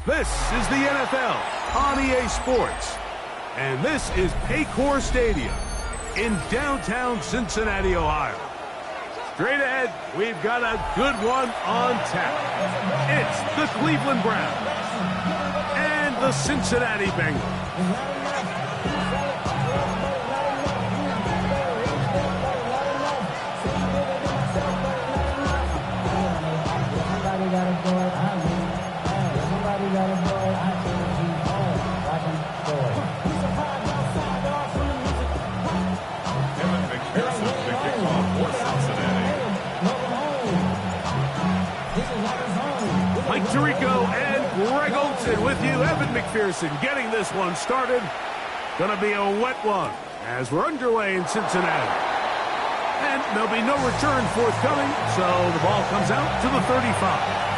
This is the NFL on EA Sports, and this is Paycor Stadium in downtown Cincinnati, Ohio. Straight ahead, we've got a good one on tap. It's the Cleveland Browns and the Cincinnati Bengals. Mike Tirico and Greg Olsen with you. Evan McPherson getting this one started. Gonna be a wet one as we're underway in Cincinnati. And there'll be no return forthcoming, so the ball comes out to the 35.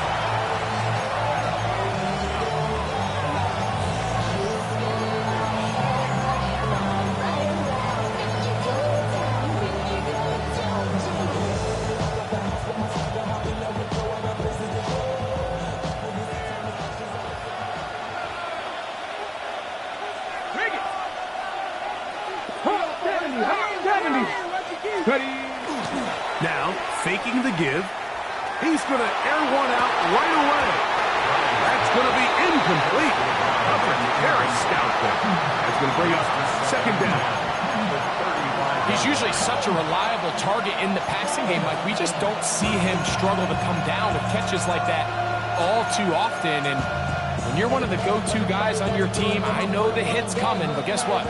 Now, faking the give. He's going to air one out right away. That's going to be incomplete. Coverage, Harris scout there. That's going to bring up second down. He's usually such a reliable target in the passing game. Like, we just don't see him struggle to come down with catches like that all too often. And when you're one of the go-to guys on your team, I know the hit's coming, but guess what?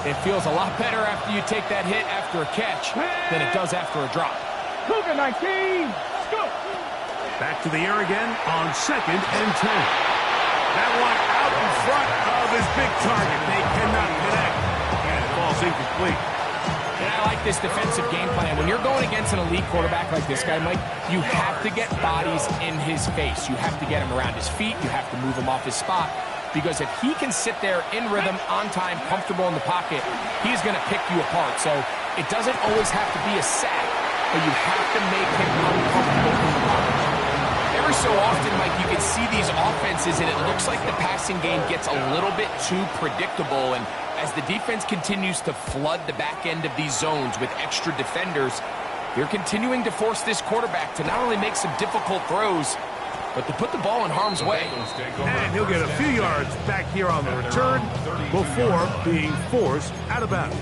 It feels a lot better after you take that hit after a catch than it does after a drop. Cougar 19, go! Back to the air again on 2nd and 10. That one out in front of his big target. They cannot connect. And it falls incomplete. And I like this defensive game plan. When you're going against an elite quarterback like this guy, Mike, you have to get bodies in his face. You have to get him around his feet. You have to move him off his spot. Because if he can sit there in rhythm, on time, comfortable in the pocket, he's going to pick you apart. So it doesn't always have to be a sack, but you have to make him uncomfortable in the pocket. Every so often, Mike, you can see these offenses, and it looks like the passing game gets a little bit too predictable. And as the defense continues to flood the back end of these zones with extra defenders, they're continuing to force this quarterback to not only make some difficult throws, but to put the ball in harm's way. And he'll get a few yards back here on the return before being forced out of bounds.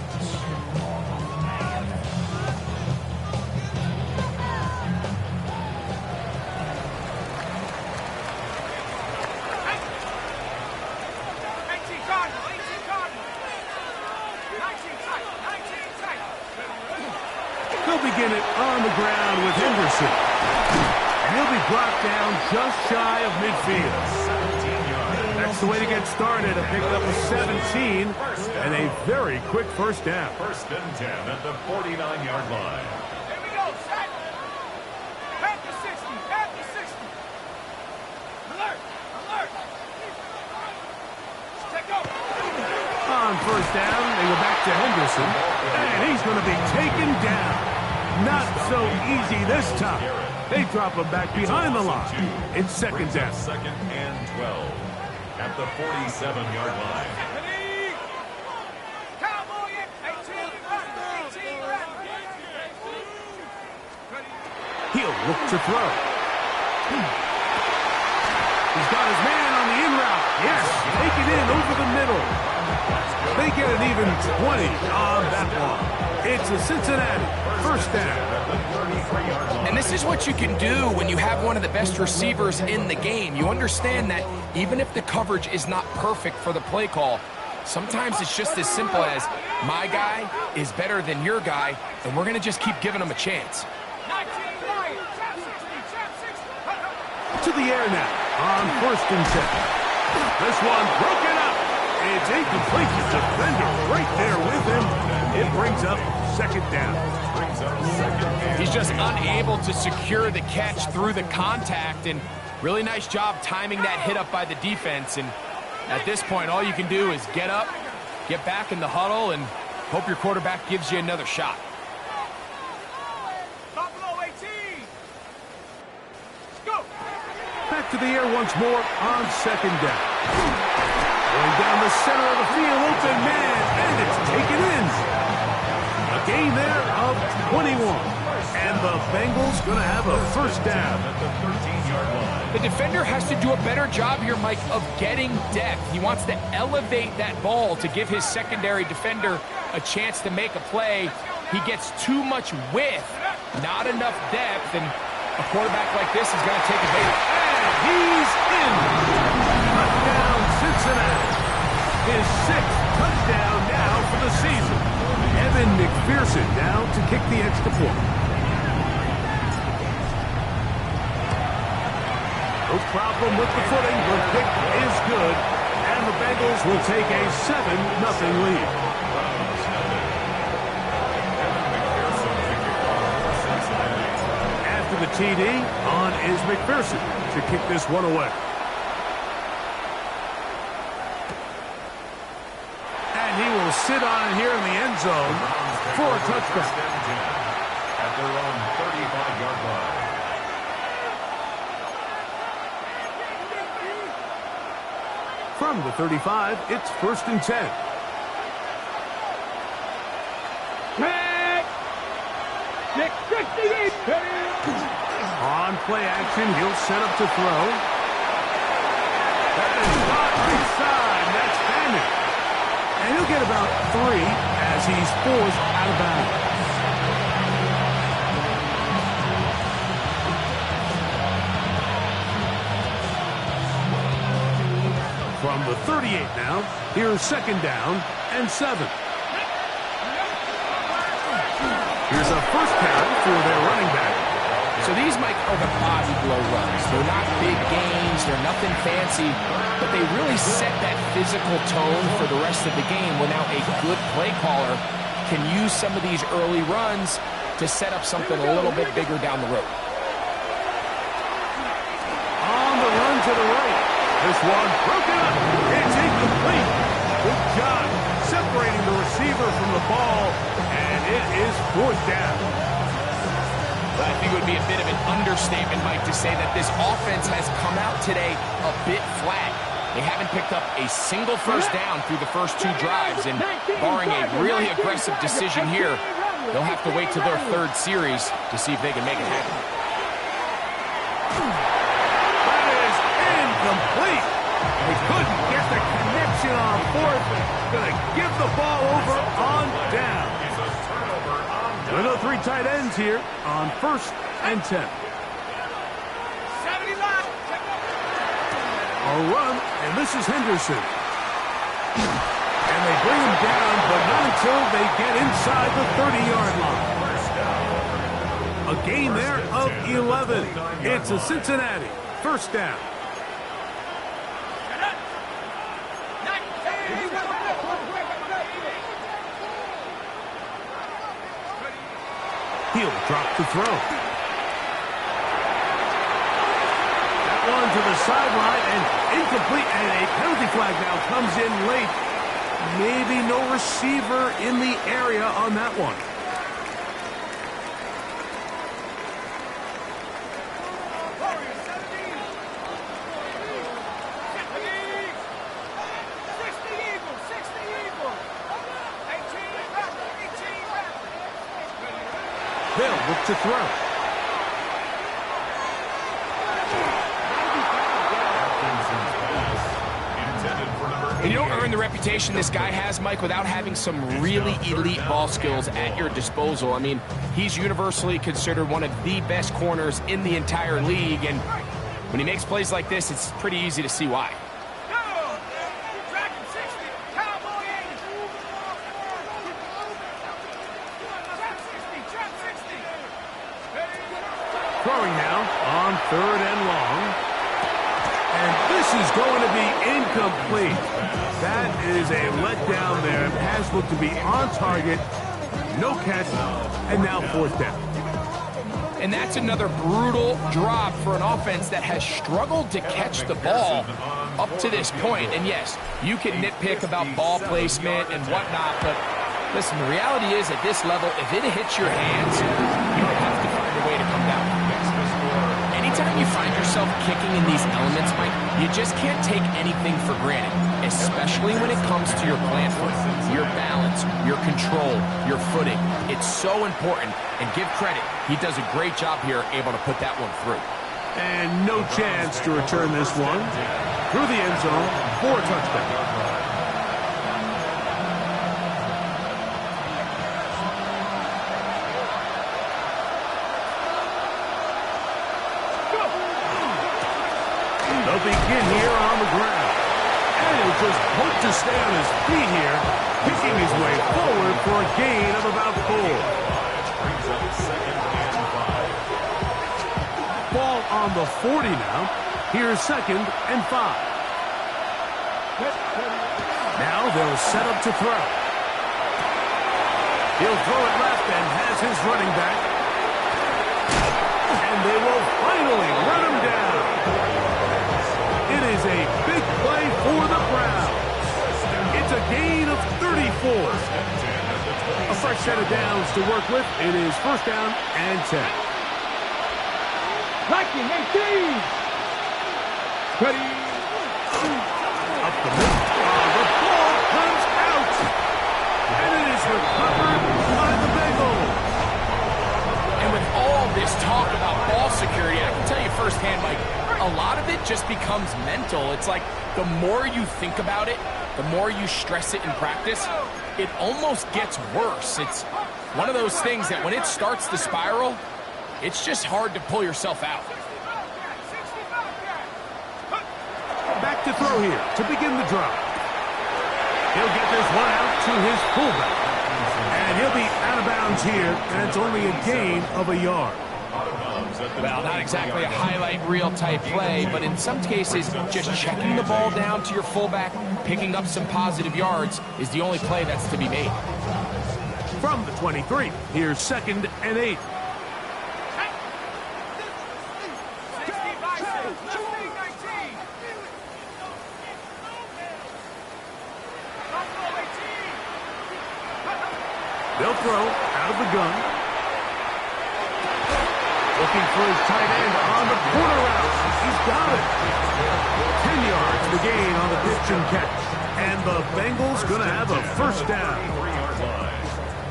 They'll begin it on the ground with Henderson. And he'll be brought down just shy of midfield. 17 yards. That's the way to get started. A pick up of 17 and a very quick first down. 1st and 10 at the 49-yard line. Here we go, set. Back to 60, back to 60. Alert, alert. Take go. On first down, they go back to Henderson. And he's going to be taken down. Not so easy this time. They drop him back behind the line. It's 2nd down. 2nd and 12 at the 47-yard line. He'll look to throw. He's got his man on the in route. Yes, take it in over the middle. They get an even 20 on that one. It's a Cincinnati 1st down. And this is what you can do when you have one of the best receivers in the game. You understand that even if the coverage is not perfect for the play call, sometimes it's just as simple as my guy is better than your guy, and we're going to just keep giving him a chance. To the air now on 1st and 10. This one broken up. It's incomplete. The defender right there with him. It brings up 2nd down. He's just unable to secure the catch through the contact, and really nice job timing that hit up by the defense. And at this point, all you can do is get up, get back in the huddle, and hope your quarterback gives you another shot. back to the air once more on second down. Going down the center of the field, open man, and it's taken in. A gain there of 21. And the Bengals going to have a first down. At the 13-yard line. The defender has to do a better job here, Mike, of getting depth. He wants to elevate that ball to give his secondary defender a chance to make a play. He gets too much width, not enough depth, and a quarterback like this is going to take advantage. And he's in. Touchdown, Cincinnati. His 6th touchdown now for the season. Evan McPherson down to kick the extra point. No problem with the footing. The kick is good. And the Bengals will take a 7-0 lead. After the TD, on is McPherson to kick this one away. And he will sit on here in the end zone for a touchdown. At their own 35-yard line. From the 35, it's 1st and 10. On play action, he'll set up to throw. That is caught inside. That's Bandit. And he'll get about 3 as he's forced out of bounds. From the 38 now, here's 2nd down and 7. Here's a first carry for their running back. So these, Mike, are the body blow runs. They're not big gains. They're nothing fancy. But they really set that physical tone for the rest of the game where now a good play caller can use some of these early runs to set up something a little bit bigger down the road. On the run to the right. This one broken up. It's incomplete. Good job separating the receiver from the ball. And it is 4th down. I think it would be a bit of an understatement, Mike, to say that this offense has come out today a bit flat. They haven't picked up a single first down through the first 2 drives, and barring a really aggressive decision here, they'll have to wait to their 3rd series to see if they can make it happen. That is incomplete. They couldn't get the connection on 4th. Going to give the ball over on down. With the 3 tight ends here on 1st and 10. 70 left. A run, and this is Henderson. And they bring him down, but not until they get inside the 30-yard line. A gain there of 11. It's a Cincinnati first down. He'll drop the throw. That one to the sideline and incomplete, and a penalty flag now comes in late. Maybe no receiver in the area on that one. They'll look to throw. And you don't earn the reputation this guy has, Mike, without having some really elite ball skills at your disposal. I mean, he's universally considered one of the best corners in the entire league, and when he makes plays like this, it's pretty easy to see why. Throwing now on 3rd and long. And this is going to be incomplete. That is a letdown there. Pass looked to be on target. No catch. And now 4th down. And that's another brutal drop for an offense that has struggled to catch the ball up to this point. And yes, you can nitpick about ball placement and whatnot, but listen, the reality is at this level, if it hits your hands, you have to find a way to come down. Anytime you you find yourself kicking in these elements, Mike, you just can't take anything for granted, especially when it comes to your plant foot, your balance, your control, your footing. It's so important, and give credit. He does a great job here, able to put that one through. And no chance to return this one through the end zone for a touchdown. They'll begin here on the ground. And he'll just hope to stay on his feet here, picking his way forward for a gain of about 4. Brings up 2nd and 5. Ball on the 40 now. Here's 2nd and 5. Now they'll set up to throw. He'll throw it left and has his running back. And they will finally run him down. It is a big play for the Browns. It's a gain of 34. A fresh set of downs to work with. It is 1st down and 10. Liking 18. Ready. Up the middle. The ball comes out. And it is recovered by the Bengals. And with all this talk about ball security, I can tell you firsthand, Mike, a lot of it just becomes mental. It's like the more you think about it, the more you stress it in practice, it almost gets worse. It's one of those things that when it starts to spiral, it's just hard to pull yourself out. Back to throw here to begin the drive. He'll get this one out to his fullback. And he'll be out of bounds here, and it's only a gain of a yard. Well, not exactly a highlight reel type play, but in some cases, just checking the ball down to your fullback, picking up some positive yards is the only play that's to be made. From the 23, here's 2nd and 8. They'll throw out of the gun. Looking for his tight end on the corner route. He's got it. 10 yards the gain on the pitch and catch. And the Bengals going to have a 1st down.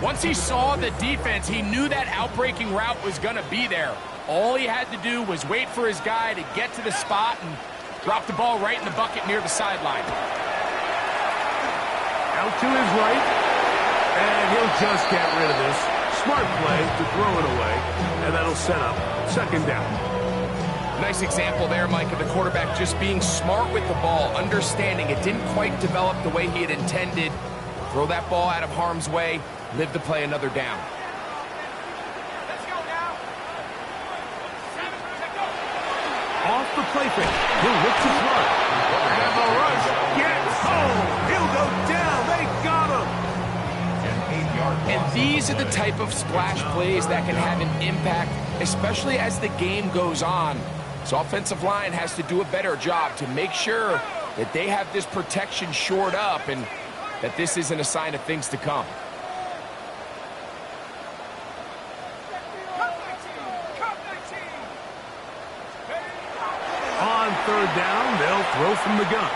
Once he saw the defense, he knew that outbreaking route was going to be there. All he had to do was wait for his guy to get to the spot and drop the ball right in the bucket near the sideline. Out to his right. And he'll just get rid of this. Smart play to throw it away. And that'll set up 2nd down. Nice example there, Mike, of the quarterback just being smart with the ball, understanding it didn't quite develop the way he had intended. Throw that ball out of harm's way, live to play another down. Let's go now. Off the play fake. He'll look to throw. And the rush gets home. He'll go down. They got him. And these are the type of splash plays that can have an impact, especially as the game goes on. So offensive line has to do a better job to make sure that they have this protection shored up and that this isn't a sign of things to come. On 3rd down, they'll throw from the gun.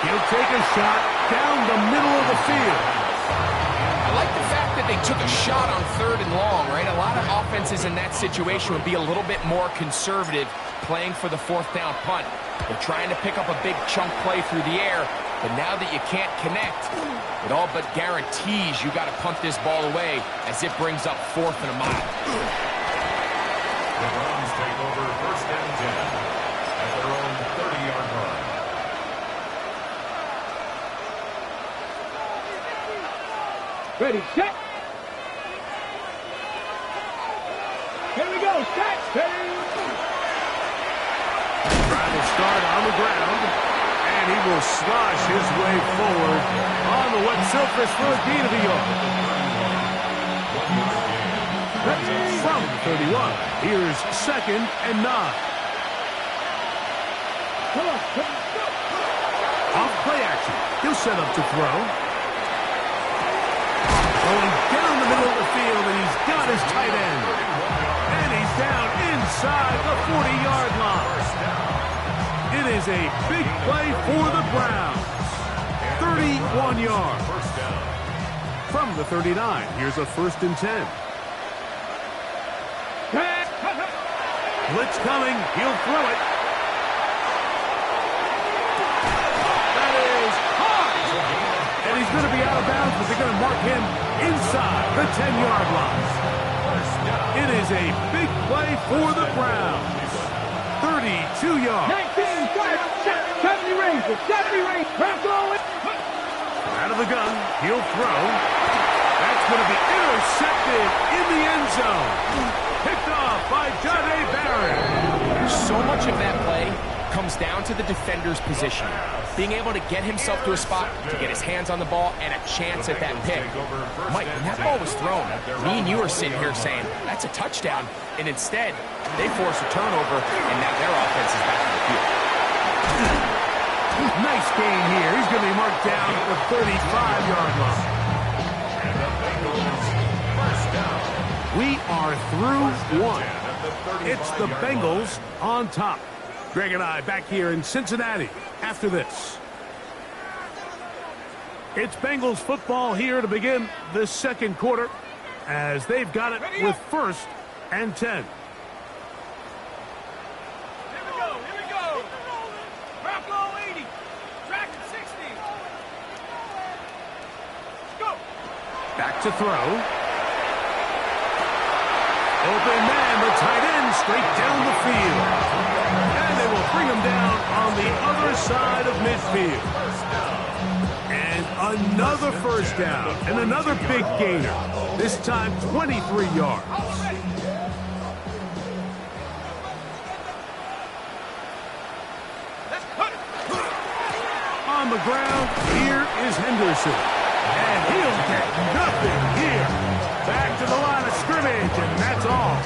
He'll take a shot down the middle of the field. I like the fact that they took a shot on 3rd and long, right? A lot of offenses in that situation would be a little bit more conservative playing for the 4th down punt. They're trying to pick up a big chunk play through the air, but now that you can't connect, it all but guarantees you got to punt this ball away as it brings up 4th and a mile. The Browns take over 1st and 10 at their own 30-yard line. Ready, set. Here we go, set. Trying to start on the ground, and he will slosh his way forward on the wet surface for a gain of a yard. From the 31, here's 2nd and 9. Off play action, he'll set up to throw. Going down the middle of the field, and he's got his tight end. And he's down inside the 40-yard line. It is a big play for the Browns. 31 yards. From the 39, here's a 1st and 10. Blitz coming. He'll throw it. That is high. And he's going to be out of bounds, but they're going to mark him inside the 10-yard line. It is a big play for the Browns. 32 yards. 19, 70 range, 70 range. Out of the gun. He'll throw. That's going to be intercepted in the end zone. Picked off by Jahdae Barron. So much of that play comes down to the defender's position. Being able to get himself to a spot, to get his hands on the ball, and a chance at that pick. Mike, when that ball was thrown, me and you are sitting here saying, that's a touchdown. And instead, they force a turnover, and now their offense is back in the field. Nice gain here. He's going to be marked down at the 35-yard line. We are through one. It's the Bengals on top. Greg and I back here in Cincinnati after this. It's Bengals football here to begin the second quarter as they've got it with 1st and 10. Here we go. Drop low 80. Track at 60. Go. Back to throw. Open man, the tight end, straight down the field. And they will bring him down on the other side of midfield. And another 1st down. And another big gainer. This time 23 yards. On the ground, here is Henderson. And he'll get nothing here. Back to the line of scrimmage, and that's all.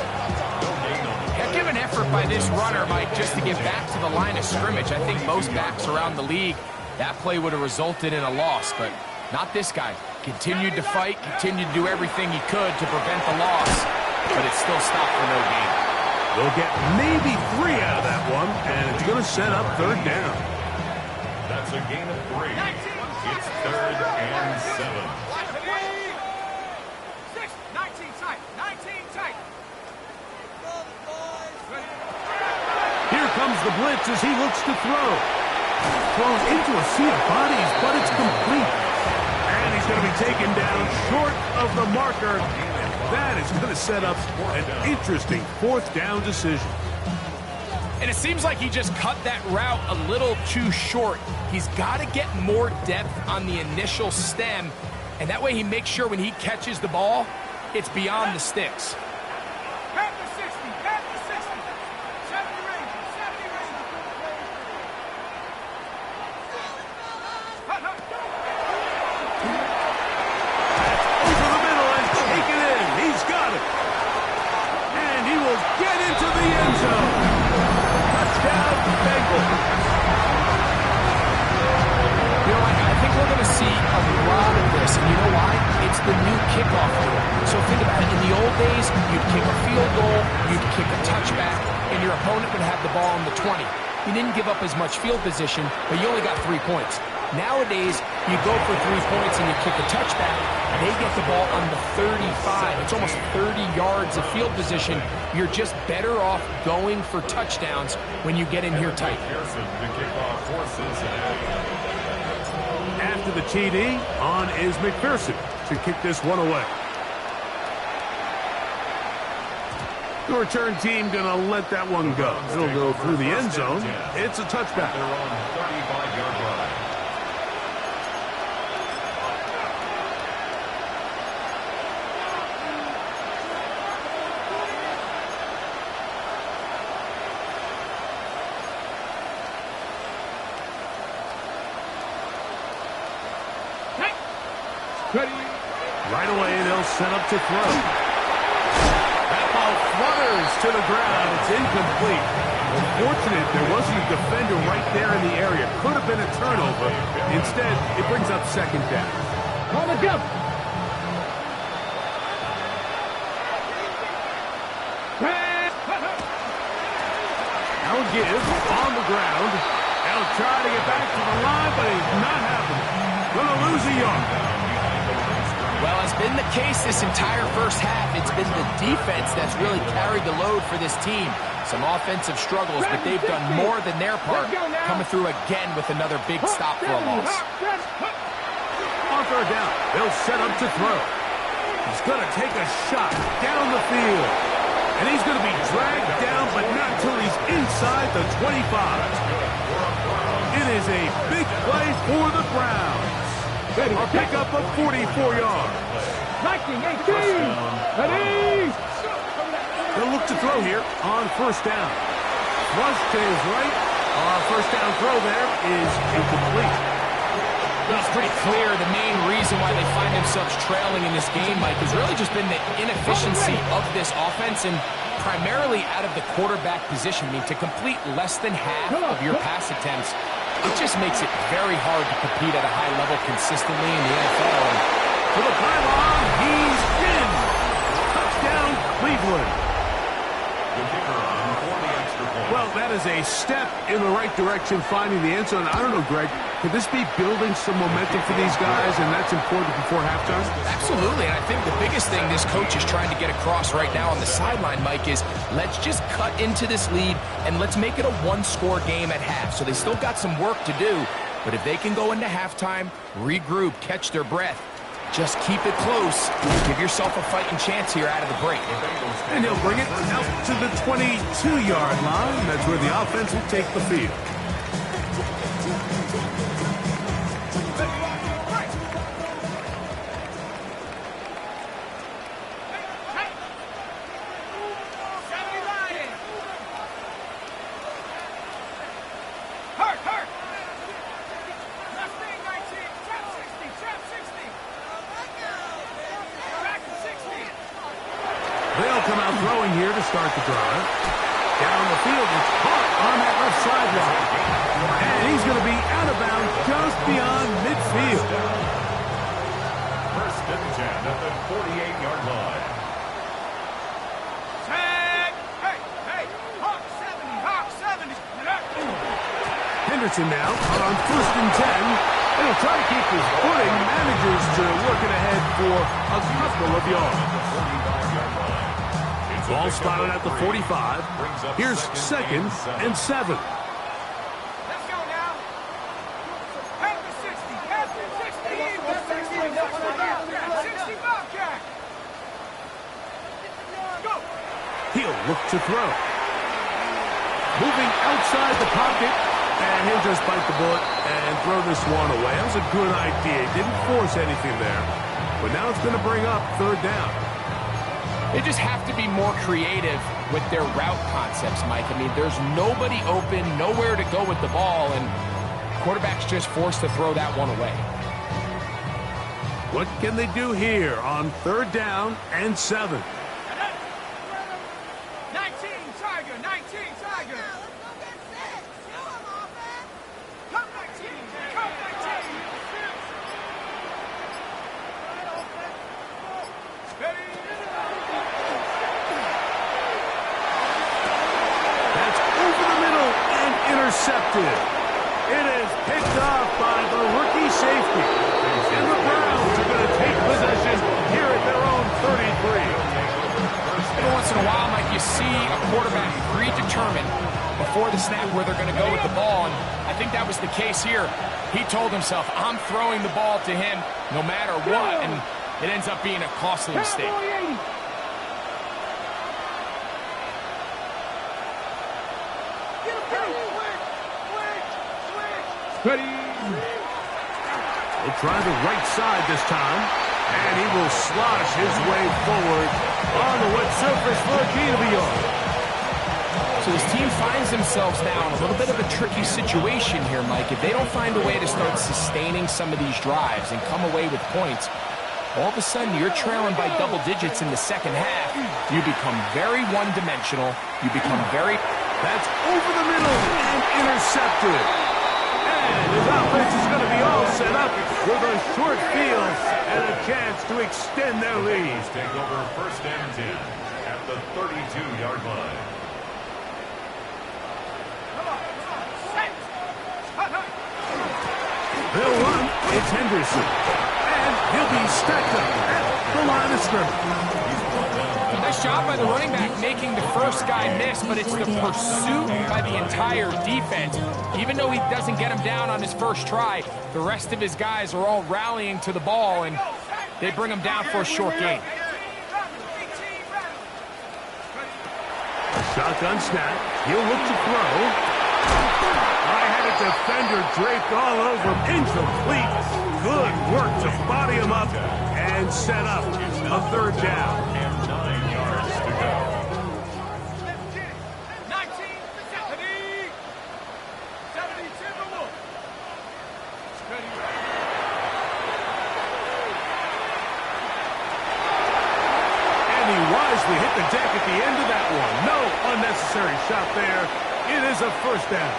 Heck of an effort by this runner, Mike, just to get back to the line of scrimmage. I think most backs around the league, that play would have resulted in a loss, but not this guy. Continued to fight, continued to do everything he could to prevent the loss, but it still stopped for no gain. They'll get maybe 3 out of that one, and it's going to set up 3rd down. That's a gain of 3. It's 3rd and 7. 19 tight. Here comes the blitz as he looks to throw. Thrown into a sea of bodies, but it's complete. And he's going to be taken down short of the marker. And that is going to set up an interesting 4th down decision. And it seems like he just cut that route a little too short. He's got to get more depth on the initial stem, and that way he makes sure when he catches the ball, it's beyond the sticks. Back to 60. 70 range. Over the middle and take it in. He's got it. And he will get into the end zone. Touchdown, Bengals. You know, I think we're going to see a lot of this, and you know why? It's the new kickoff rule. So think about it. In the old days, you'd kick a field goal, you'd kick a touchback, and your opponent would have the ball on the 20. You didn't give up as much field position, but you only got 3 points. Nowadays, you go for 3 points and you kick a touchback, they get the ball on the 35. It's almost 30 yards of field position. You're just better off going for touchdowns when you get in here tight. After the TD, on is McPherson to kick this one away. The return team going to let that one go. It'll go through the end zone. It's a touchback. They're on 35-yard line. Right away, they'll set up to throw. That ball flutters to the ground. It's incomplete. Unfortunate there wasn't a defender right there in the area. Could have been a turnover. Instead, it brings up 2nd down. On the jump. will give on the ground. They'll try to get back to the line, but it's not happening. Gonna lose a yard. Well, it's been the case this entire first half. It's been the defense that's really carried the load for this team. Some offensive struggles, but they've done more than their part, coming through again with another big stop for a loss. On third down, they'll set up to throw. He's going to take a shot down the field. And he's going to be dragged down, but not until he's inside the 25. It is a big play for the Browns. A pickup of 44 yards. 19-18. Ready? They'll look to throw here on first down. Flush to his right. First down throw there is incomplete. Well, it's pretty clear the main reason why they find themselves trailing in this game, Mike, has really just been the inefficiency of this offense and primarily out of the quarterback position. I mean, to complete less than half of your pass attempts, it just makes it very hard to compete at a high level consistently in the NFL. And for the pylon, he's in. Touchdown, Cleveland. The kicker on for the extra point. Well, that is a step in the right direction, finding the end zone. I don't know, Greg, could this be building some momentum for these guys, and that's important before halftime? Absolutely, and I think the biggest thing this coach is trying to get across right now on the sideline, Mike, is let's just cut into this lead, and let's make it a one-score game at half. So they still got some work to do, but if they can go into halftime, regroup, catch their breath, just keep it close, give yourself a fighting chance here out of the break. And he'll bring it out to the 22-yard line. That's where the offense will take the field. They'll come out throwing here to start the drive. Down the field, it's caught on that left sideline. And he's going to be out of bounds just beyond midfield. First and 10 at the 48-yard line. Tag! Hey, hey! Hawk 70, Hawk 70. Henderson now on first and 10. And he'll try to keep his footing. Manages to work it ahead for a couple of yards. Ball spotted at the 45. Here's second and 7. Let's go now. At the 60, at the 60, the 60, 60 Bobcat. Go. He'll look to throw. Moving outside the pocket. And he'll just bite the bullet and throw this one away. That was a good idea. He didn't force anything there. But now it's going to bring up third down. They just have to be more creative with their route concepts, Mike. I mean, there's nobody open, nowhere to go with the ball, and quarterback's just forced to throw that one away. What can they do here on third down and 7? 19 Tiger, 19 Tiger. Come 19, come 19. Ready? Intercepted. It is picked off by the rookie safety. And the Browns are going to take possession here at their own 33. Every once in a while, Mike, you see a quarterback predetermined before the snap where they're going to go with the ball, and I think that was the case here. He told himself, I'm throwing the ball to him no matter what, and it ends up being a costly mistake. Ready? He'll try the right side this time, and he will slosh his way forward on the wet surface for a gain of a yard. So this team finds themselves now in a little bit of a tricky situation here, Mike. If they don't find a way to start sustaining some of these drives and come away with points, all of a sudden you're trailing by double digits in the second half. You become very one-dimensional. You become very... That's over the middle and intercepted. And his offense is going to be all set up with a short field and a chance to extend their lead. Take over first and 10 at the 32-yard line. They'll run. It's Henderson. And he'll be stacked up at the line of scrimmage. Nice job by the running back making the first guy miss, but it's the pursuit by the entire defense. Even though he doesn't get him down on his first try, the rest of his guys are all rallying to the ball, and they bring him down for a short gain. A shotgun snap. He'll look to throw. I had a defender draped all over him. Incomplete. Good work to body him up and set up a third down. And 9 yards to go. 19, 72. And he wisely hit the deck at the end of that one. No unnecessary shot there. It is a first down.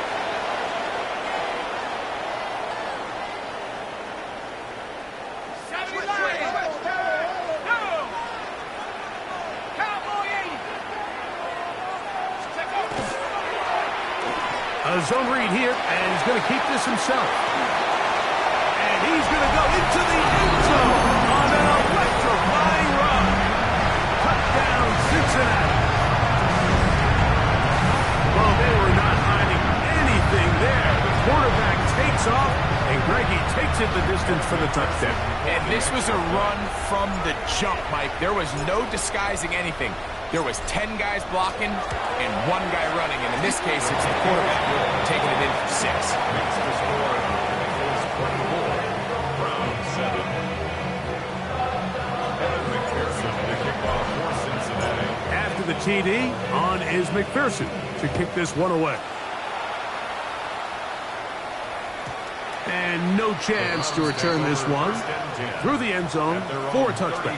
A zone read here, and he's going to keep this himself. And he's going to go into the end zone on an electrifying run. Touchdown, Cincinnati. Well, they were not hiding anything there. The quarterback takes off, and Greggy takes it the distance for the touchdown. And this was a run from the jump, Mike. There was no disguising anything. There was 10 guys blocking and 1 guy running. And in this case, it's the quarterback taking it in for 6. Makes the score is 24, Brown 7. Evan McPherson to kick off for Cincinnati. After the TD, on is McPherson to kick this one away. And no chance to return this one through the end zone for a touchback.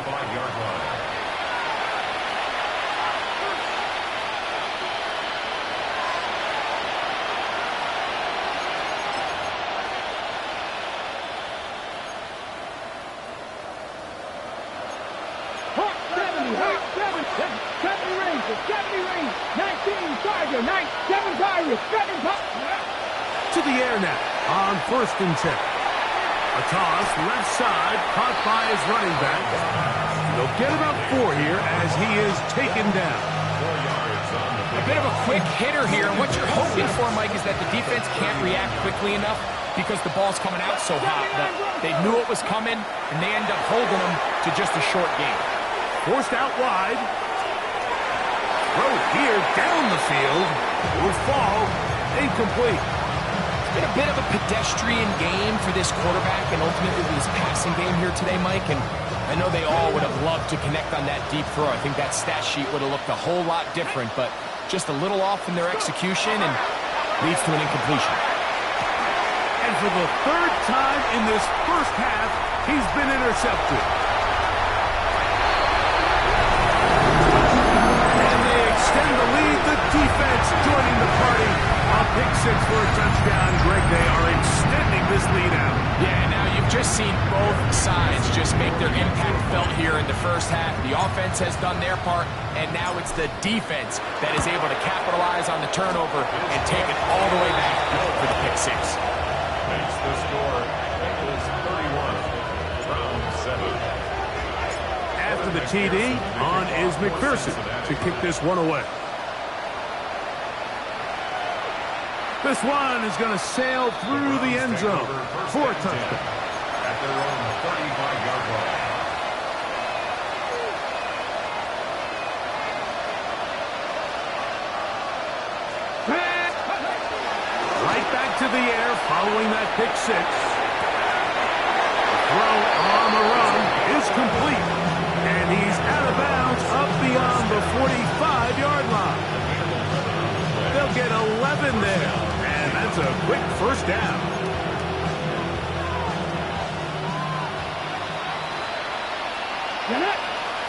To the air now on 1st and 10. A toss left side caught by his running back. They'll get about 4 here as he is taken down. 4 yards on the A bit of a quick hitter here. And what you're hoping for, Mike, is that the defense can't react quickly enough because the ball's coming out so hot. But they knew it was coming, and they end up holding them to just a short gain. Forced out wide. Throw here down the field. Will fall. Incomplete. It's been a bit of a pedestrian game for this quarterback and ultimately this passing game here today, Mike. And I know they all would have loved to connect on that deep throw. I think that stat sheet would have looked a whole lot different, but just a little off in their execution and leads to an incompletion. And for the 3rd time in this first half, he's been intercepted. And they extend the lead. The defense joining the party. A pick 6 for a touchdown. Greg, they are extending this lead out. Yeah, now you've just seen both sides just make their impact felt here in the first half. The offense has done their part, and now it's the defense that is able to capitalize on the turnover and take it all the way back for the pick 6. Makes the score. Bengals 31, Brown 7. After the TD, on is McPherson to kick this one away. This one is going to sail through the end zone for a touchdown. At their own 35-yard line. Right back to the air following that pick 6. The throw on the run is complete. And he's out of bounds up beyond the 45-yard line. They'll get 11 there. And that's a quick first down.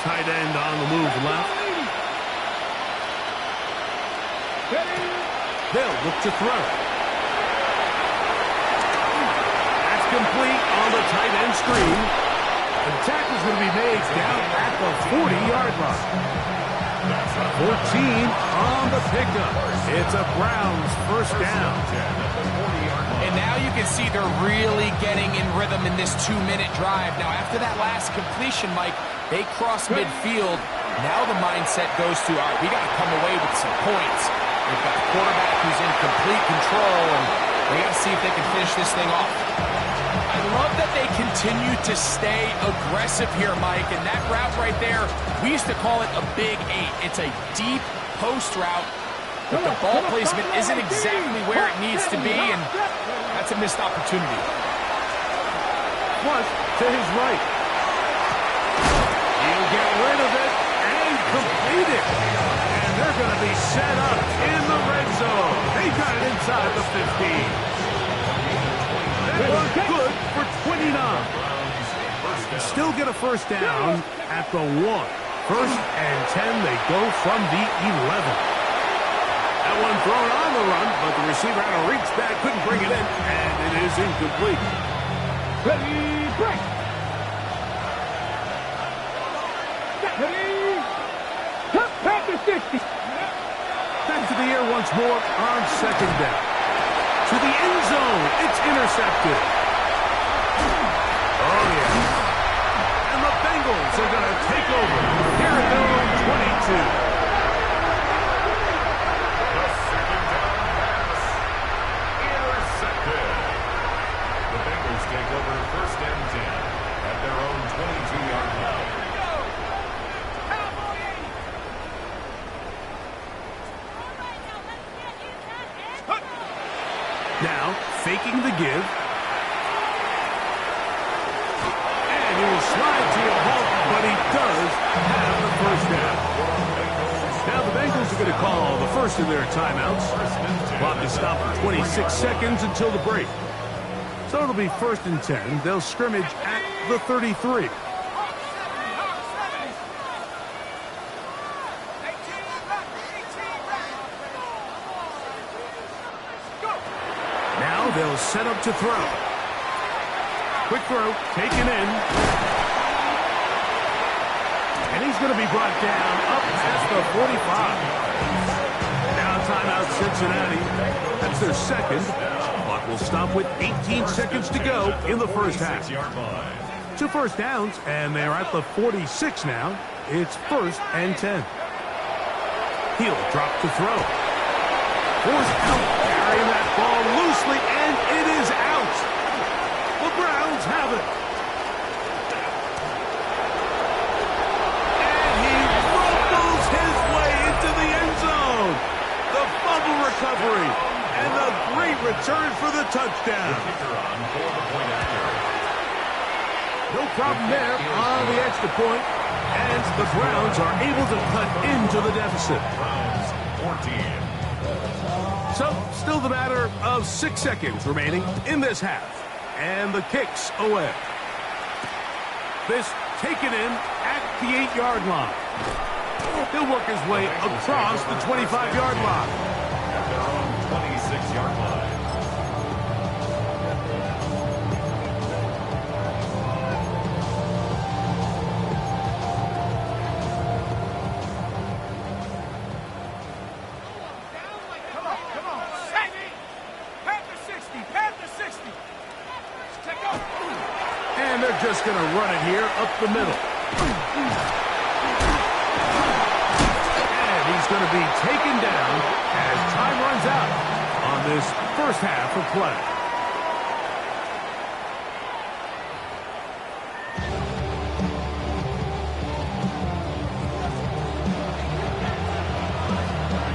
Tight end on the move left. They'll look to throw. That's complete on the tight end screen. The tackle's going to be made down at the 40-yard line. 14 on the pickup. It's a Browns first down. And now you can see they're really getting in rhythm in this 2-minute drive. Now, after that last completion, Mike, they cross midfield. Now the mindset goes to, all right, we got to come away with some points. We've got a quarterback who's in complete control, and we got to see if they can finish this thing off. I love that they continue to stay aggressive here, Mike, and that route right there, we used to call it a big 8. It's a deep post route, but the ball placement isn't exactly where it needs to be, and that's a missed opportunity. Flush to his right. He'll get rid of it and complete it. And they're going to be set up in the red zone. They got it inside the 15. That was good for 29. Still get a first down at the 1. First and 10, they go from the 11. That one thrown on the run, but the receiver had to reach back, couldn't bring it in, and it is incomplete. Ready, break. Ready, back to 60. Back to the air once more on second down. To the end zone, it's intercepted. Oh, yeah. And the Bengals are going to take over here at their own 22. The second down pass. Intercepted. The Bengals take over first and 10 at their own 22-yard line. Now, faking the give. And he will slide to a halt, but he does have the first down. Now the Bengals are going to call the first of their timeouts. Clock is stopped for 26 seconds until the break. So it'll be first and 10. They'll scrimmage at the 33. They'll set up to throw. Quick throw, taken in. And he's going to be brought down up past the 45. Now timeout Cincinnati. That's their second. Clock will stop with 18 seconds to go in the first half. 2 first downs, and they're at the 46 now. It's first and 10. He'll drop to throw. Forced out, carrying that ball loosely, and it is out. The Browns have it. And he fumbles his way into the end zone. The fumble recovery, and the great return for the touchdown. No problem there on the extra point, and the Browns are able to cut into the deficit. Browns 14. So, still the matter of 6 seconds remaining in this half. And the kick's away. This taken in at the 8-yard line. He'll work his way across the 25-yard line. At their own 26-yard line. And they're just going to run it here up the middle. And he's going to be taken down as time runs out on this first half of play.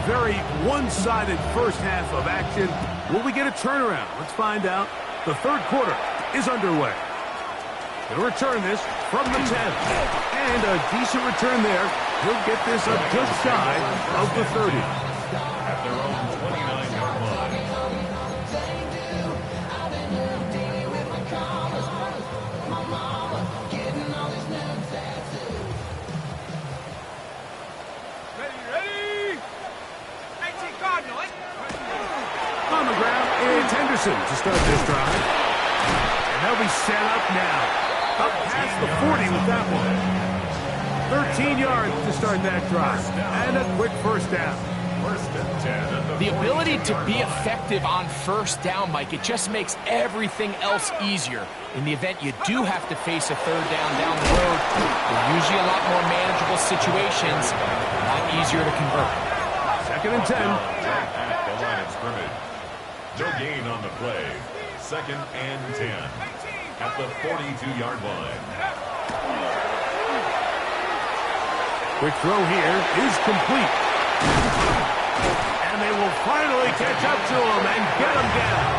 Very one-sided first half of action. Will we get a turnaround? Let's find out. The third quarter is underway. He'll return this from the 10. And a decent return there. He'll get this up just shy of the 30. At their own 29-yard line. Ready? 18 Cardinals. On the ground, it's Henderson to start this drive. And they'll be set up now. Up past the 40 with that one. 13 yards to start that drive. And a quick first down. First and 10. The ability to be effective on first down, Mike, it just makes everything else easier. In the event you do have to face a third down the road, they're usually a lot more manageable situations, a lot easier to convert. Second and 10. At the line of scrimmage. No gain on the play. Second and 10. At the 42-yard line. Quick throw here is complete. And they will finally catch up to him and get him down.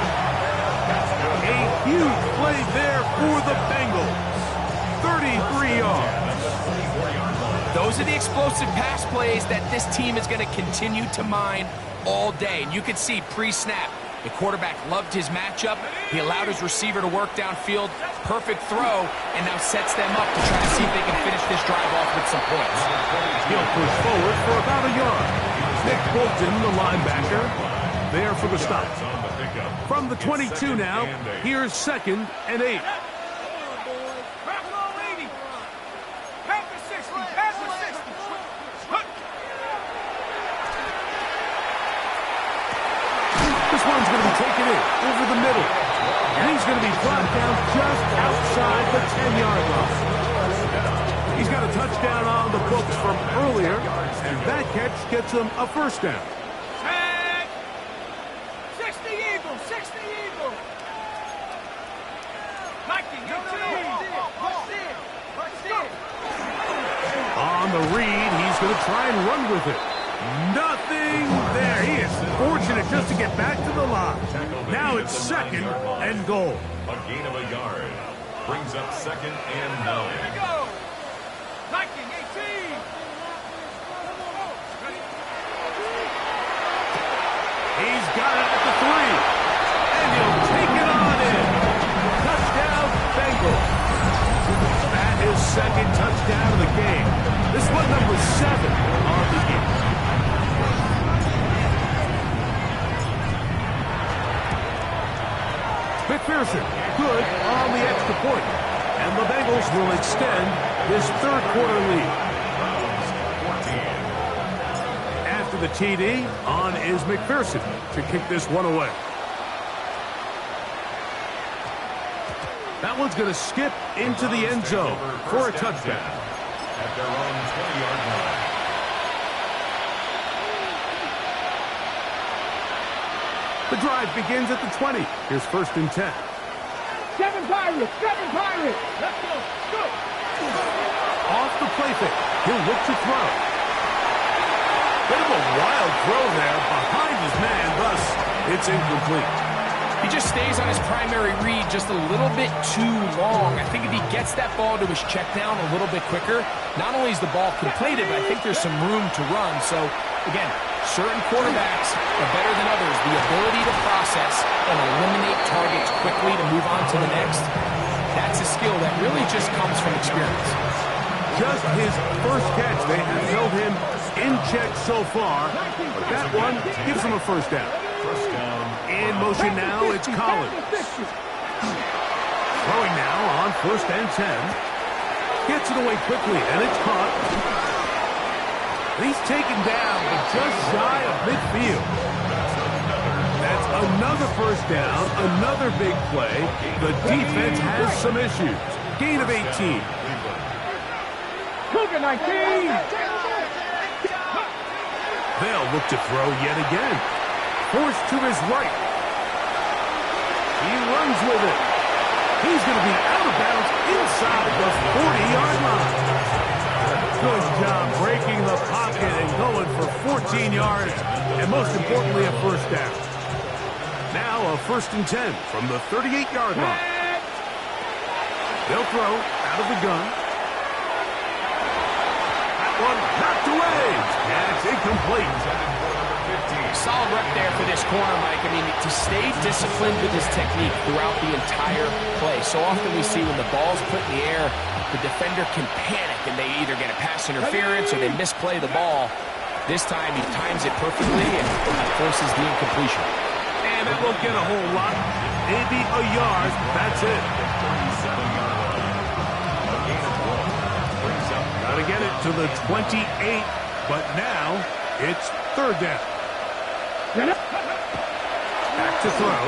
A huge play there for the Bengals. 33 yards. Those are the explosive pass plays that this team is going to continue to mine all day. And you can see pre-snap, the quarterback loved his matchup. He allowed his receiver to work downfield. Perfect throw, and now sets them up to try to see if they can finish this drive off with some points. He'll push forward for about a yard. Nick Bolton, the linebacker, there for the stop. From the 22 now, here's second and 8. This one's going to be taken in over the middle. And he's going to be brought down just outside the 10-yard line. He's got a touchdown on the books from earlier, and that catch gets him a first down. 60 Eagles, 60 Eagles. Liking it. On the read, he's going to try and run with it. Nothing there. He is fortunate just to get back to the line. Now it's second and goal. A gain of a yard. Brings up second and 9. Here we go. Liking 18. He's got it at the 3. And he'll take it on in. Touchdown, Bengals. That is second touchdown of the game. This one number 7 on the game. McPherson, good on the extra point. And the Bengals will extend this third quarter lead. After the TD, on is McPherson to kick this one away. That one's going to skip into the end zone for a touchdown. At their own 20-yard line. The drive begins at the 20. Here's first and 10. 7 Pirates, 7 Pirates. Let's go. Go. Off the play fake. He'll look to throw. Bit of a wild throw there behind his man, thus it's incomplete. He just stays on his primary read just a little bit too long. I think if he gets that ball to his check down a little bit quicker, not only is the ball completed, but I think there's some room to run. So, again, certain quarterbacks are better than others. The ability to process and eliminate targets quickly to move on to the next, that's a skill that really just comes from experience. Just his first catch. They have held him in check so far, but that one gives him a first down. In motion now, it's Collins. Throwing now on first and 10. Gets it away quickly, and it's caught. He's taken down, but just shy of midfield. That's another first down, another big play. The defense has some issues. Gain of 18. Cougar 19. They'll look to throw yet again. Forced to his right. He runs with it. He's going to be out of bounds inside the 40-yard line. Good job breaking the pocket and going for 14 yards, and most importantly, a first down. Now a first and 10 from the 38-yard line. They'll throw out of the gun. That one knocked away. Catch incomplete. Solid rep there for this corner, Mike. I mean, to stay disciplined with his technique throughout the entire play. So often we see when the ball's put in the air, the defender can panic and they either get a pass interference or they misplay the ball. This time he times it perfectly and forces the incompletion. And it won't get a whole lot. Maybe a yard. That's it. Got to to get it to the 28, but now it's third down. Back to throw.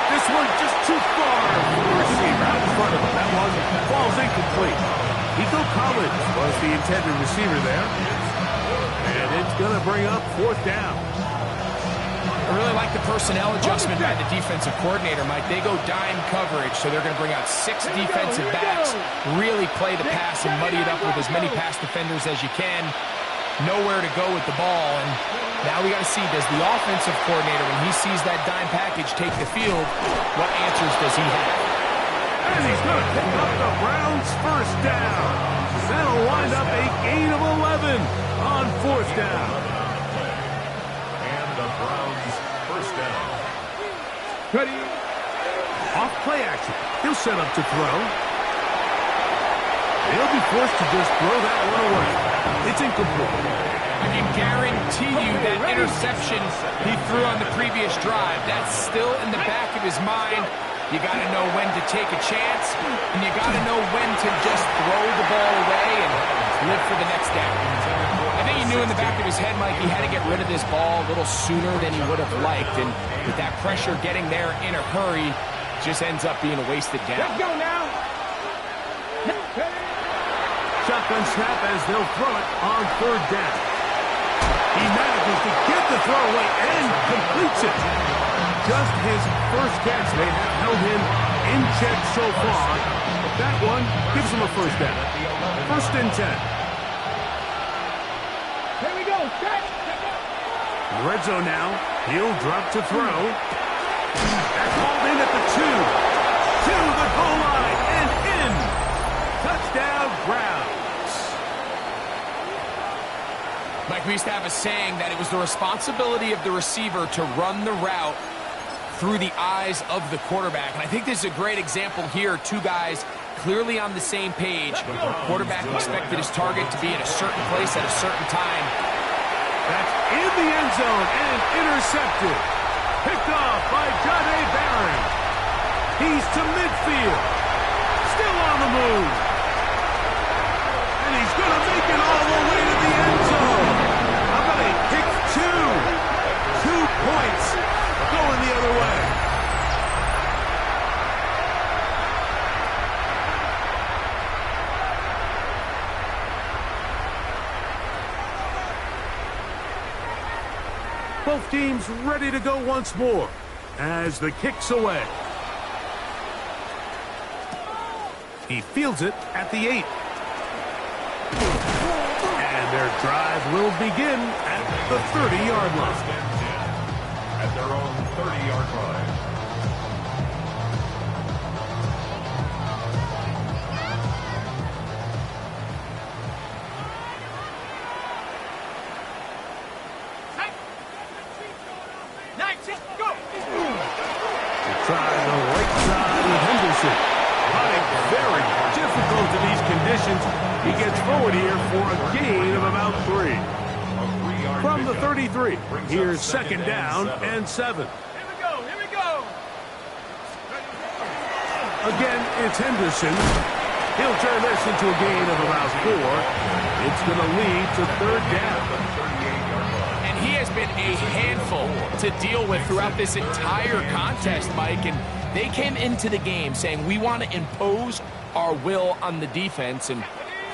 This one just too far for the receiver out in front of him. That one falls incomplete. Nico Collins was the intended receiver there. And it's going to bring up fourth down. I really like the personnel adjustment by the defensive coordinator, Mike. They go dime coverage, so they're going to bring out 6 defensive backs, really play the pass and muddy it up with as many pass defenders as you can. Nowhere to go with the ball, and now we got to see, does the offensive coordinator, when he sees that dime package take the field, what answers does he have? And he's going to pick up the Browns' first down. That'll wind up a gain of 11 on fourth down. And the Browns' first down. Ready? Off play action. He'll set up to throw. He'll be forced to just throw that one away. It's incomplete. I can guarantee you that interception he threw on the previous drive, that's still in the back of his mind. You got to know when to take a chance, and you got to know when to just throw the ball away and live for the next down. I think he knew in the back of his head, Mike, he had to get rid of this ball a little sooner than he would have liked, and with that pressure getting there in a hurry, just ends up being a wasted down. Let's go now. Shotgun snap as they'll throw it on third down. He manages to get the throw away and completes it. Just his first catch. They have held him in check so far. But that one gives him a first down. First and 10. Here we go. Set. In the red zone now. He'll drop to throw. That's hauled in at the 2. To the goal line and in. Touchdown, Browns. Mike, we used to have a saying that it was the responsibility of the receiver to run the route through the eyes of the quarterback. And I think this is a great example here. 2 guys clearly on the same page. The quarterback expected his target to be in a certain place at a certain time. That's in the end zone and intercepted. Picked off by Jahdae Barron. He's to midfield. Still on the move. And he's going to make it all the way to the end zone. How about a pick 2? 2 points going the other way. Both teams ready to go once more as the kick's away. He fields it at the 8. And their drive will begin at the 30-yard line. At their own 30-yard line. Try the right side with Henderson. Running very difficult in these conditions. He gets forward here for a gain of about 3. From the 33, here's second down and 7. Here we go. Here we go. Again, it's Henderson. He'll turn this into a gain of about 4. It's going to lead to third down. And he has been a handful to deal with throughout this entire contest, Mike. And they came into the game saying, we want to impose our will on the defense. And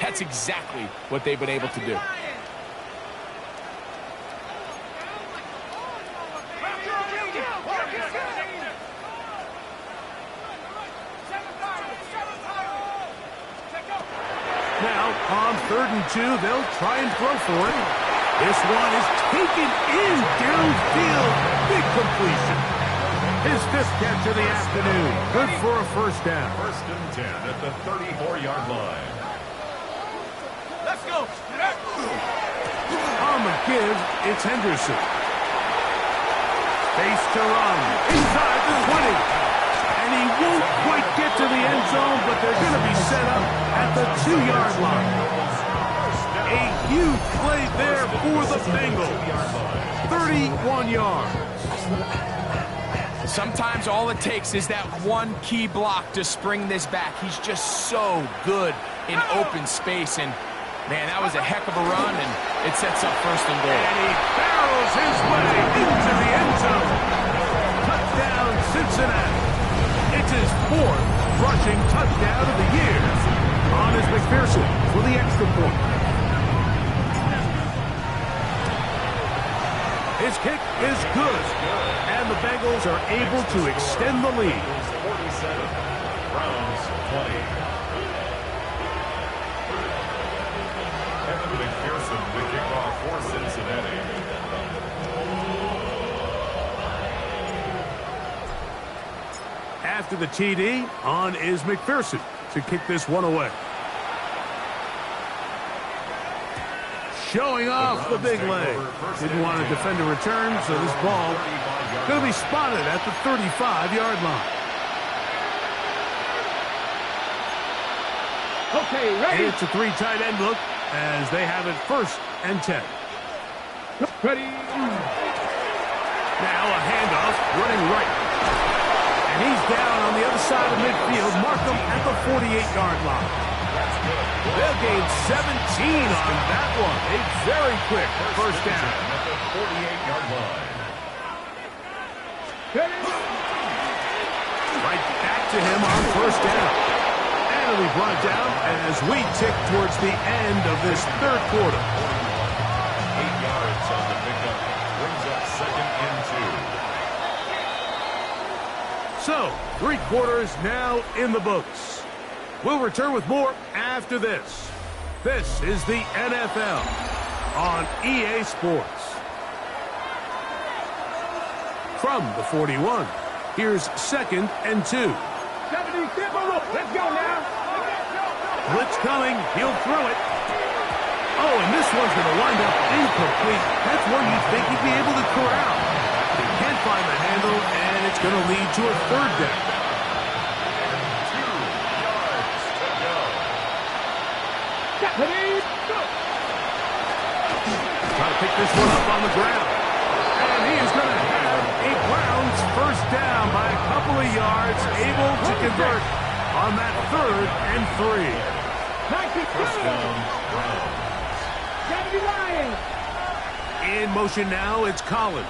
that's exactly what they've been able to do. Now, on 3rd and 2, they'll try and throw for it. This one is taken in downfield. Big completion. His 5th catch of the afternoon. Good for a first down. First and 10 at the 34-yard line. Let's go. On the give, it's Henderson. Face to run. Inside the 20. And he won't quite get to the end zone, but they're going to be set up at the 2-yard line. A huge play there for the Bengals. 31 yards. Sometimes all it takes is that one key block to spring this back. He's just so good in open space. And, man, that was a heck of a run, and it sets up first and goal. And he barrels his way into the end zone. Touchdown, Cincinnati. It's his 4th rushing touchdown of the year. On is McPherson for the extra point. His kick is good, and the Bengals are able to extend the lead. 47, Browns 20. Kevin McPherson, the kickoff for Cincinnati. After the TD, on is McPherson to kick this one away. Showing off the big leg. Didn't want to defend a return, so this ball going to be spotted at the 35-yard line. Okay, ready? It's a 3 tight end look as they have it 1st and 10. Ready? Now a handoff running right. And he's down on the other side of midfield. Mark him at the 48-yard line. They'll gain 17 on that one. A very quick first down. At the 48-yard line. Right back to him on first down. And he'll be brought down as we tick towards the end of this 3rd quarter. 8 yards on the pickup. Brings up 2nd and 2. So, 3 quarters now in the books. We'll return with more after this. This is the NFL on EA Sports. From the 41, here's 2nd and 2. 70, let's go now. Blitz coming, he'll throw it. Oh, and this one's going to wind up incomplete. That's one you'd think he'd be able to corral. He can't find the handle, and it's going to lead to a 3rd down. 2 yards to go. Ready? Go. Trying to pick this one up on the ground. And he is going to have a Browns 1st down by a couple of yards, able to convert on that 3rd and 3. 1st down, Browns. Gotta be lying. In motion now, it's Collins.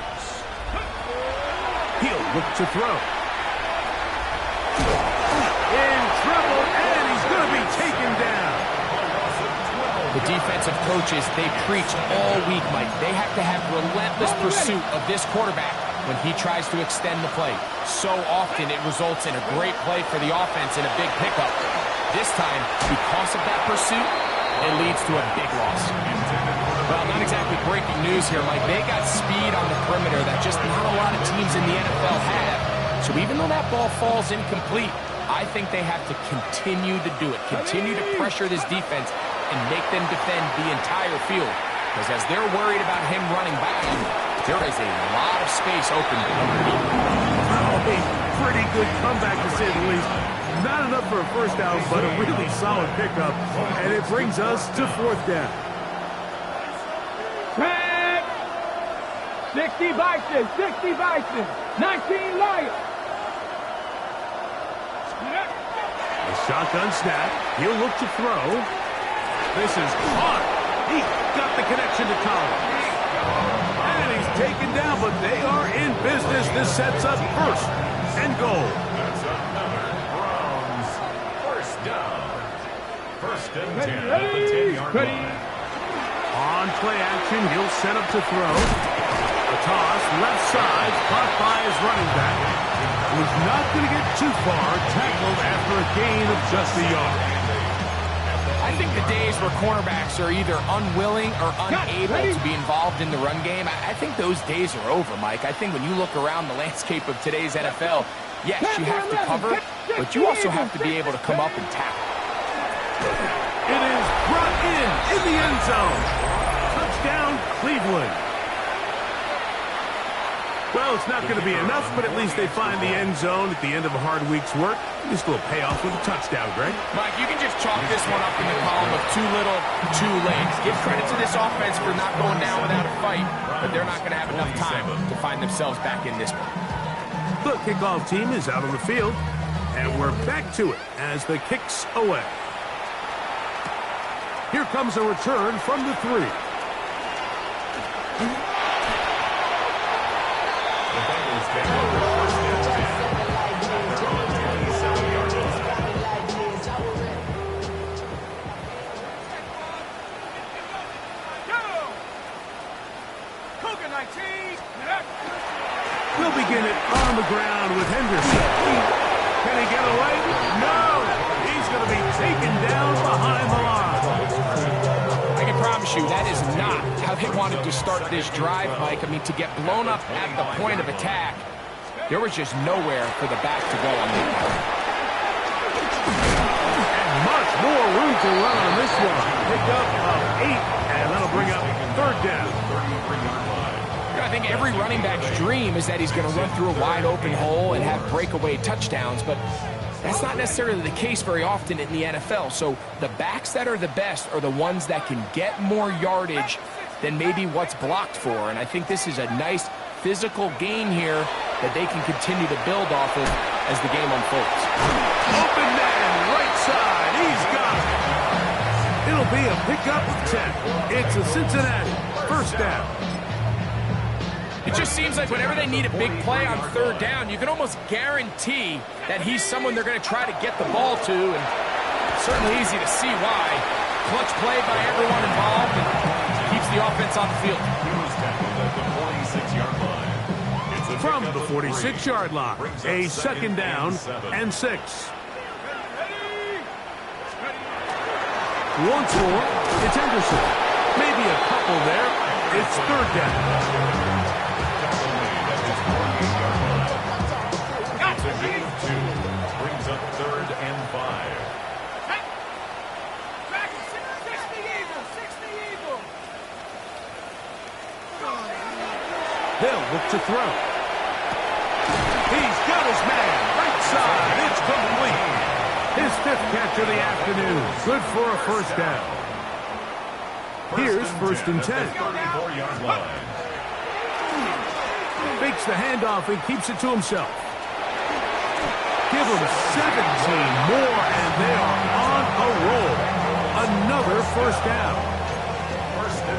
He'll look to throw. In trouble, and he's going to be taken down. The defensive coaches, they preach all week, Mike. They have to have relentless pursuit of this quarterback when he tries to extend the play. So often it results in a great play for the offense and a big pickup. This time, because of that pursuit, it leads to a big loss. Well, not exactly breaking news here, Mike. They got speed on the perimeter that just not a lot of teams in the NFL have. So even though that ball falls incomplete, I think they have to continue to do it. Continue to pressure this defense and make them defend the entire field. Because as they're worried about him running back, there is a lot of space open underneath. Oh, a pretty good comeback, to say the least. Not enough for a 1st down, but a really solid pickup. And it brings us to 4th down. Track. 60 Bison, 60 Bison, 19 Lions. A shotgun snap. He'll look to throw. This is caught. He got the connection to Collins. And he's taken down, but they are in business. This sets up 1st and goal. That's another Browns 1st down. 1st and 10 at the 10-yard line. On play action, he'll set up to throw. A toss, left side, caught by his running back. He's not going to get too far, tackled after a gain of just a yard. I think the days where cornerbacks are either unwilling or unable to be involved in the run game, I think those days are over, Mike. I think when you look around the landscape of today's NFL, yes, you have to cover, but you also have to be able to come up and tackle. It is brought in the end zone. Touchdown, Cleveland. Well, it's not going to be enough, but at least they find the end zone at the end of a hard week's work. This will pay off with a touchdown, Greg. Mike, you can just chalk this one up in the column of too little, too late. Give credit to this offense for not going down without a fight, but they're not going to have enough time to find themselves back in this one. The kickoff team is out on the field, and we're back to it as the kick's away. Here comes a return from the 3. The Bengals take over first and 10 at their own 27-yard line. We'll begin it on the ground with Henderson. Can he get away? No! He's going to be taken down behind the line. I can promise you that is not how they wanted to start this drive, Mike. I mean, to get blown up at the point of attack, there was just nowhere for the back to go on that. And much more room to run on this one. Pick up of 8, and that'll bring up 3rd down. 33-yard line. I think every running back's dream is that he's going to run through a wide open hole and have breakaway touchdowns, but that's not necessarily the case very often in the NFL. So the backs that are the best are the ones that can get more yardage than maybe what's blocked for. And I think this is a nice physical gain here that they can continue to build off of as the game unfolds. Open man, right side. He's got it. It'll be a pickup of 10. It's a Cincinnati 1st down. It just seems like whenever they need a big play on 3rd down, you can almost guarantee that he's someone they're going to try to get the ball to, and certainly easy to see why. Clutch play by everyone involved and keeps the offense on the field. He was tackled at the 46-yard line. It's a From pickup the of 46-yard line, Brings up a 2nd down and 6. Once more, it's Henderson. Maybe a couple there. It's 3rd down. It's a gain of 2. Brings up 3rd and 5. They'll look to throw. He's got his man. Right side. It's complete. His 5th catch of the afternoon. Good for a 1st down. Here's 1st and 10. 34-yard line. Fakes the handoff and keeps it to himself. Give them 17 more, and they are on a roll. Another 1st down.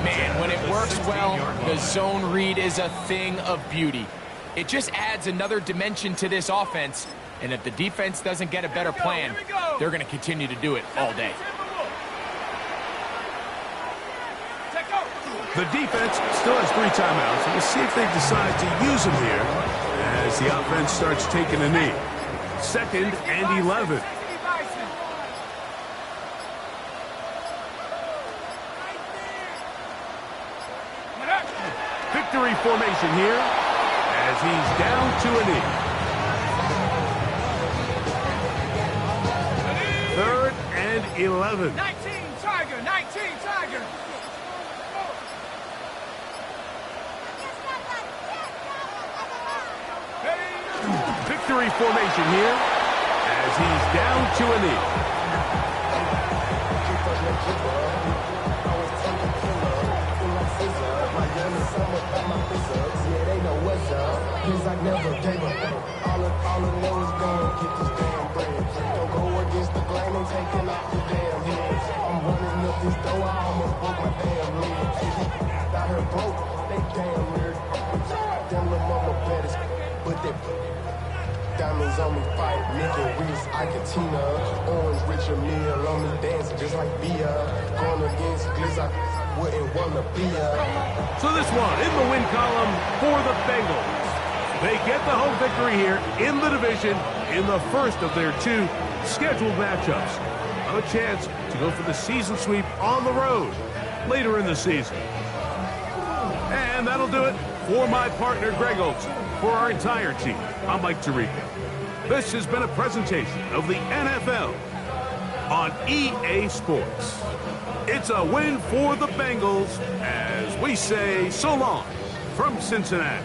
Man, when it works well, the zone read is a thing of beauty. It just adds another dimension to this offense, and if the defense doesn't get a better plan, they're going to continue to do it all day. The defense still has 3 timeouts. We'll see if they decide to use them here as the offense starts taking a knee. 2nd and 11. Victory formation here as he's down to a knee. 3rd and 11. 19 Tiger, 19 Tiger. Victory formation here as he's down to a knee. Diamonds on me fight, nickel wrist, Argentina. Orange Richard Mille on me dancing just like Bia. Going against Glizz, I wouldn't wanna be a. So this one in the win column for the Bengals. They get the home victory here in the division in the first of their 2 scheduled matchups. A chance to go for the season sweep on the road later in the season. And that'll do it for my partner Greg Olson. For our entire team, I'm Mike Tirico. This has been a presentation of the NFL on EA Sports. It's a win for the Bengals as we say so long from Cincinnati.